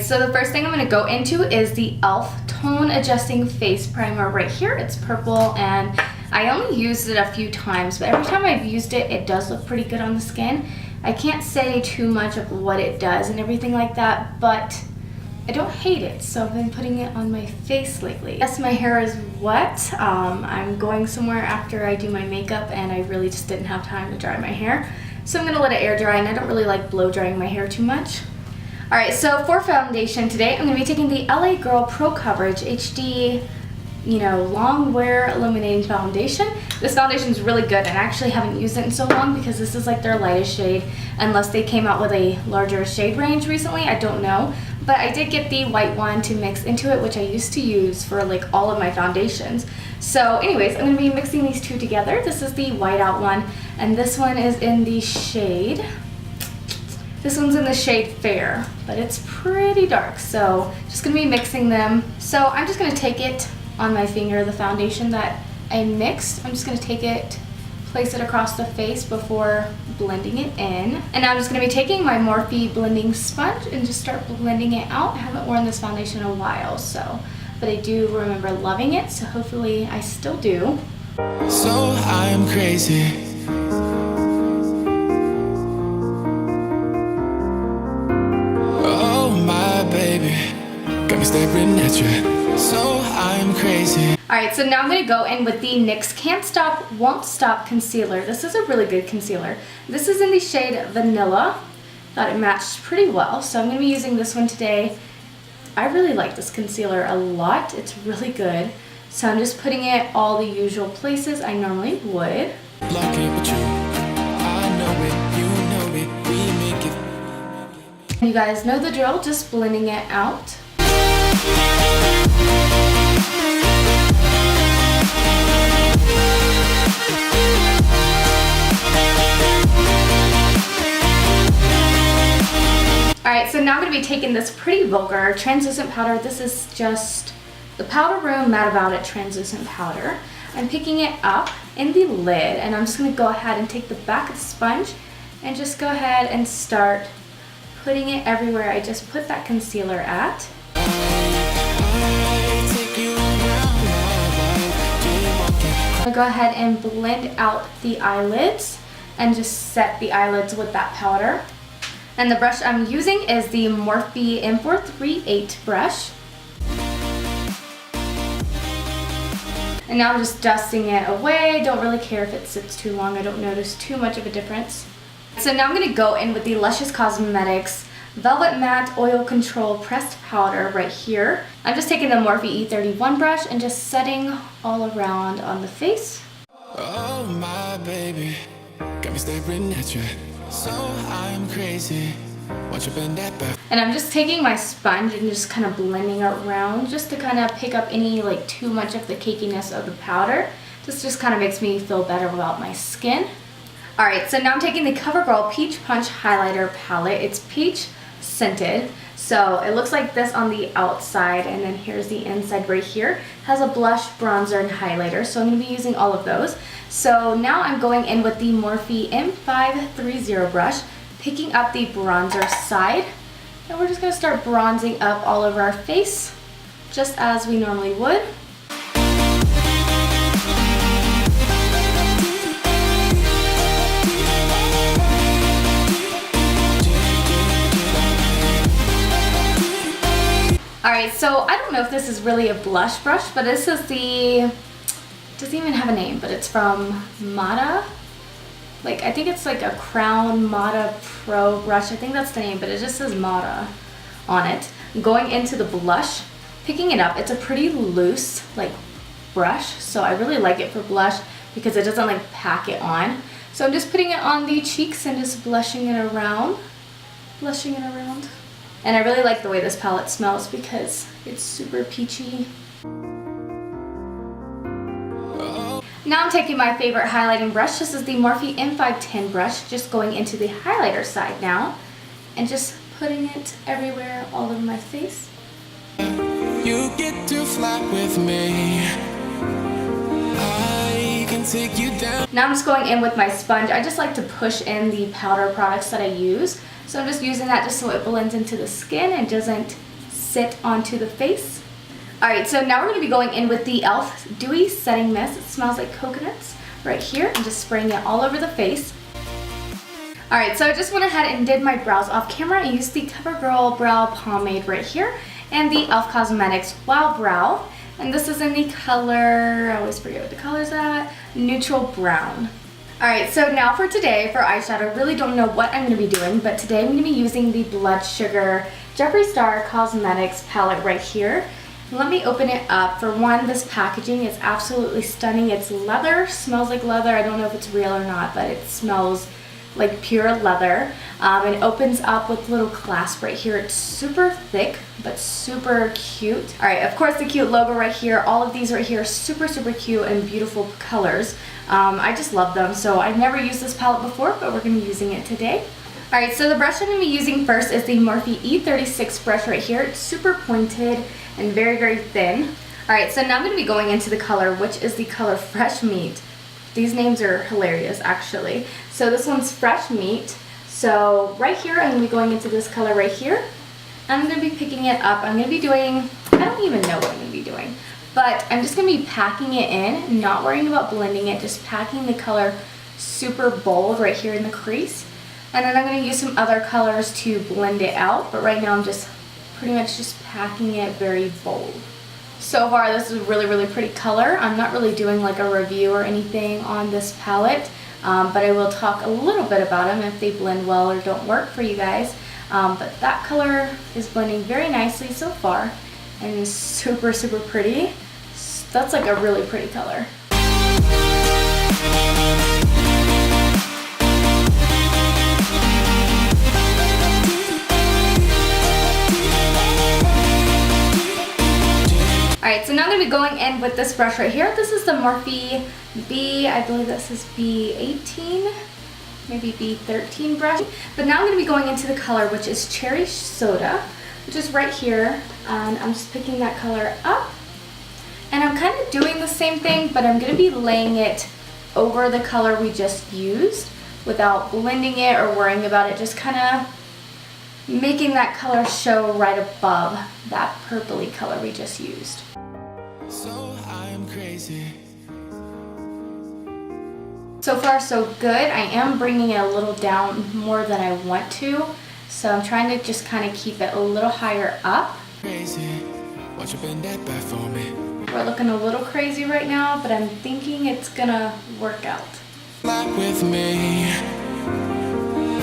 so the first thing I'm going to go into is the e.l.f. Tone Adjusting Face Primer right here. It's purple, and I only used it a few times, but every time I've used it, it does look pretty good on the skin. I can't say too much of what it does and everything like that, but I don't hate it, so I've been putting it on my face lately. Yes, my hair is wet. I'm going somewhere after I do my makeup, and I really just didn't have time to dry my hair. So I'm going to let it air dry, and I don't really like blow drying my hair too much. Alright, so for foundation today, I'm going to be taking the LA Girl Pro Coverage HD, long wear illuminating foundation. This foundation is really good, and I actually haven't used it in so long because this is like their lightest shade, unless they came out with a larger shade range recently, I don't know. But I did get the white one to mix into it, which I used to use for like all of my foundations. So anyways, I'm going to be mixing these two together. This is the white out one, and this one is in the shade, this one's in the shade Fair, but it's pretty dark, so just going to be mixing them. So I'm just going to take it on my finger, the foundation that I mixed. I'm just going to take it, place it across the face before blending it in. And now I'm just going to be taking my Morphe blending sponge and just start blending it out. I haven't worn this foundation in a while, but I do remember loving it, so hopefully I still do. So I'm crazy. Baby, got me staring at you. So I'm crazy. Alright, so now I'm going to go in with the NYX Can't Stop, Won't Stop Concealer. This is a really good concealer. This is in the shade Vanilla. Thought it matched pretty well, so I'm going to be using this one today. I really like this concealer a lot. It's really good. So I'm just putting it all the usual places I normally would. You guys know the drill, just blending it out. Alright, so now I'm going to be taking this Pretty Vulgar translucent powder. This is just the Powder Room Matte About It translucent powder. I'm picking it up in the lid, and I'm just going to go ahead and take the back of the sponge and just go ahead and start putting it everywhere I just put that concealer at. I'm gonna go ahead and blend out the eyelids and just set the eyelids with that powder. And the brush I'm using is the Morphe M438 brush. And now I'm just dusting it away. Don't really care if it sits too long. I don't notice too much of a difference. So now I'm going to go in with the Luscious Cosmetics Velvet Matte Oil Control Pressed Powder right here. I'm just taking the Morphe E31 brush and just setting all around on the face. Oh my baby, got me staring at you. So I'm crazy. Watch you bend that back. And I'm just taking my sponge and just kind of blending it around just to kind of pick up any too much of the cakiness of the powder. This just kind of makes me feel better about my skin. Alright, so now I'm taking the CoverGirl Peach Punch Highlighter Palette. It's peach scented. So it looks like this on the outside, and then here's the inside right here. It has a blush, bronzer, and highlighter, so I'm going to be using all of those. So now I'm going in with the Morphe M530 brush, picking up the bronzer side, and we're just going to start bronzing up all over our face, just as we normally would. Alright, so I don't know if this is really a blush brush, but this is the, it doesn't even have a name, but it's from Mata. I think it's like a Crown Mata Pro brush. I think that's the name, but it just says Mata on it. I'm going into the blush, picking it up. It's a pretty loose, brush, so I really like it for blush because it doesn't, pack it on. So I'm just putting it on the cheeks and just blushing it around. And I really like the way this palette smells because it's super peachy. Now I'm taking my favorite highlighting brush. This is the Morphe M510 brush, just going into the highlighter side now and just putting it everywhere all over my face. You get to fly with me. I can take you down. Now I'm just going in with my sponge. I just like to push in the powder products that I use. So I'm just using that just so it blends into the skin and doesn't sit onto the face. Alright, so now we're going to be going in with the e.l.f. Dewy Setting Mist. It smells like coconuts right here. I'm just spraying it all over the face. Alright, so I just went ahead and did my brows off camera. I used the CoverGirl Brow Pomade right here and the e.l.f. Cosmetics Wow Brow. And this is in the color, I always forget what the color's at, Neutral Brown. Alright, so now for today, for eyeshadow, I really don't know what I'm going to be doing, but today I'm going to be using the Blood Sugar Jeffree Star Cosmetics palette right here. Let me open it up. For one, this packaging is absolutely stunning. It's leather, smells like leather. I don't know if it's real or not, but it smells like pure leather. It opens up with a little clasp right here. It's super thick, but super cute. All right, of course the cute logo right here. All of these right here are super, super cute and beautiful colors. I just love them. So I've never used this palette before, but we're gonna be using it today. All right, so the brush I'm gonna be using first is the Morphe E36 brush right here. It's super pointed and very, very thin. All right, so now I'm gonna be going into the color, which is the color Fresh Meat. These names are hilarious, actually. So this one's Fresh Meat. So right here, I'm gonna be going into this color right here. I'm gonna be picking it up. I'm gonna be doing, I don't even know what I'm gonna be doing, but I'm just gonna be packing it in, not worrying about blending it, just packing the color super bold right here in the crease. And then I'm gonna use some other colors to blend it out, but right now I'm just pretty much just packing it very bold. So far, this is a really, really pretty color. I'm not really doing like a review or anything on this palette, but I will talk a little bit about them if they blend well or don't work for you guys. But that color is blending very nicely so far and is super, super pretty. That's like a really pretty color. Alright, so now I'm going to be going in with this brush right here. This is the Morphe B, I believe this is B18, maybe B13 brush. But now I'm going to be going into the color, which is Cherry Soda, which is right here. And I'm just picking that color up. And I'm kind of doing the same thing, but I'm going to be laying it over the color we just used without blending it or worrying about it, just kind of making that color show right above that purpley color we just used. So I'm crazy. So far so good. I am bringing it a little down more than I want to, so I'm trying to just kind of keep it a little higher up. Crazy. Won't you bend that back for me? We're looking a little crazy right now, but I'm thinking it's gonna work out. Fly with me.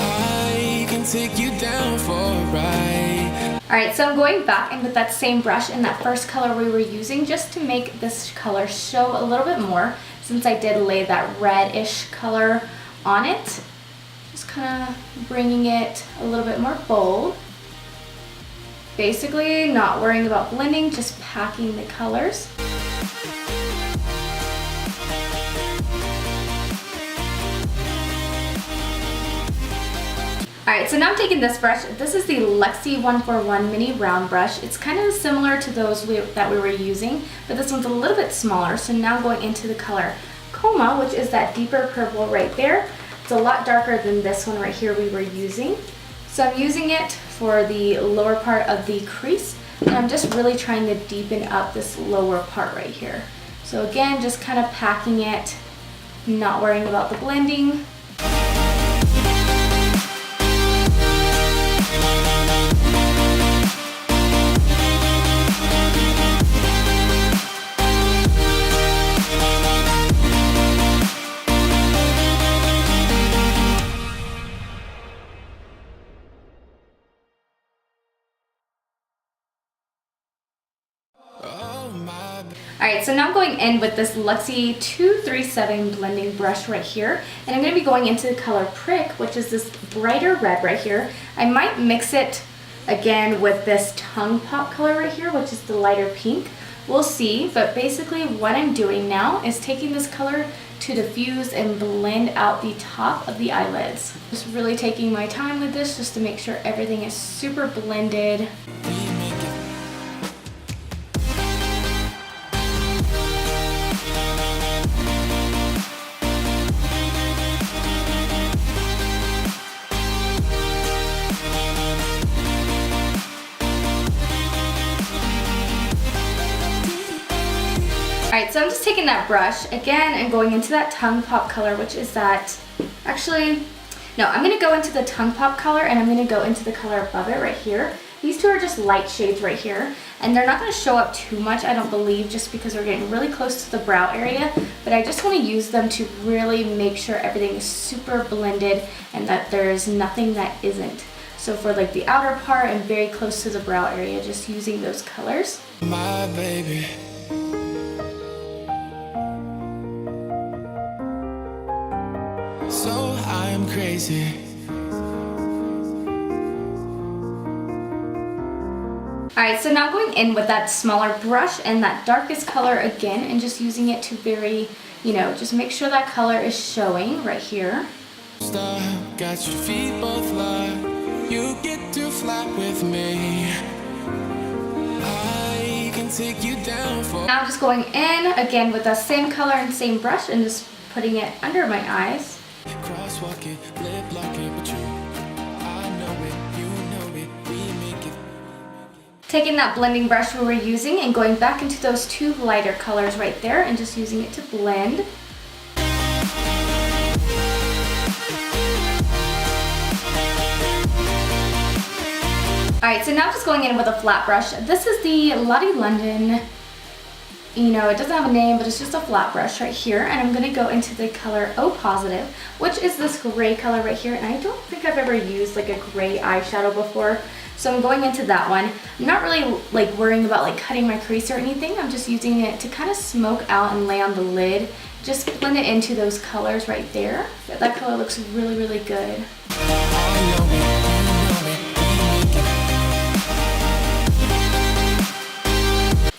I can take you down for a ride. Alright, so I'm going back in with that same brush in that first color we were using just to make this color show a little bit more, since I did lay that reddish color on it. Just kind of bringing it a little bit more bold. Basically, not worrying about blending, just packing the colors. Alright, so now I'm taking this brush. This is the Lexi 141 Mini Round Brush. It's kind of similar to those that we were using, but this one's a little bit smaller. So now I'm going into the color Coma, which is that deeper purple right there. It's a lot darker than this one right here we were using. So I'm using it for the lower part of the crease, and I'm just really trying to deepen up this lower part right here. So again, just kind of packing it, not worrying about the blending. Alright, so now I'm going in with this Lexi 237 blending brush right here, and I'm going to be going into the color Prick, which is this brighter red right here. I might mix it again with this Tongue Pop color right here, which is the lighter pink. We'll see, but basically what I'm doing now is taking this color to diffuse and blend out the top of the eyelids. Just really taking my time with this just to make sure everything is super blended. Alright, so I'm just taking that brush again and going into that tongue pop color, which is that, actually, no, I'm going to go into the tongue pop color and I'm going to go into the color above it right here. These two are just light shades right here, and they're not going to show up too much, I don't believe, just because we're getting really close to the brow area, but I just want to use them to really make sure everything is super blended and that there's nothing that isn't. So for like the outer part and very close to the brow area, just using those colors. My baby. So I'm crazy. Alright, so now going in with that smaller brush and that darkest color again and just using it to very, just make sure that color is showing right here. Stop, got your feet both locked. You get to fly with me. I can take you down for. Now I'm just going in again with the same color and same brush and just putting it under my eyes. Crosswalking, lip locking, but you, I know it, you know it, we make it. Taking that blending brush we were using and going back into those two lighter colors right there and just using it to blend. Alright, so now just going in with a flat brush. This is the Lottie London, it doesn't have a name, but it's just a flat brush right here. And I'm going to go into the color O Positive, which is this gray color right here. And I don't think I've ever used like a gray eyeshadow before. So I'm going into that one. I'm not really like worrying about like cutting my crease or anything. I'm just using it to kind of smoke out and lay on the lid. Just blend it into those colors right there. That color looks really, really good.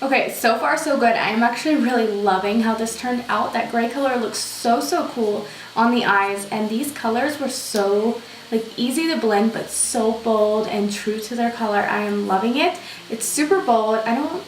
Okay, so far so good. I am actually really loving how this turned out. That gray color looks so, so cool on the eyes. And these colors were so easy to blend, but so bold and true to their color. I am loving it. It's super bold. I don't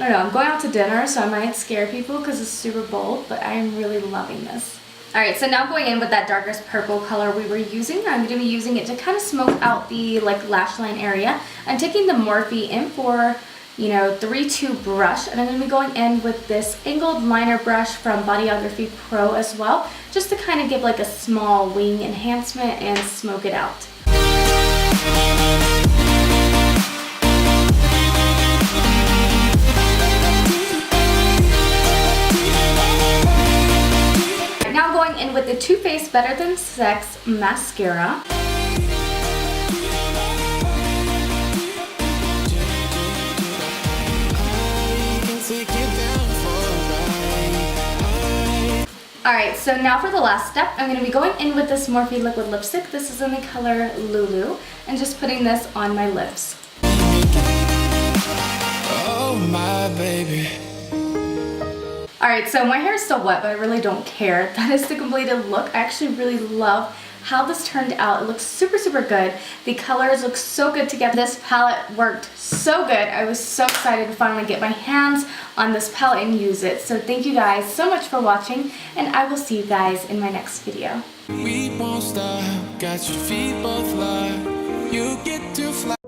know. I'm going out to dinner, so I might scare people because it's super bold, but I am really loving this. Alright, so now going in with that darkest purple color we were using. I'm going to be using it to kind of smoke out the lash line area. I'm taking the Morphe M4 3-2 brush, and I'm going to be going in with this angled liner brush from Bodyography Pro as well, just to kind of give like a small wing enhancement and smoke it out. Now going in with the Too Faced Better Than Sex mascara. Alright, so now for the last step, I'm going to be going in with this Morphe liquid lipstick. This is in the color Lulu, and just putting this on my lips. Oh my baby. Alright, so my hair is still wet, but I really don't care. That is the completed look. I actually really love how this turned out. It looks super, super good. The colors look so good together. This palette worked so good. I was so excited to finally get my hands on this palette and use it. So thank you guys so much for watching, and I will see you guys in my next video. We won't stop, got your feet both locked. You get to fly.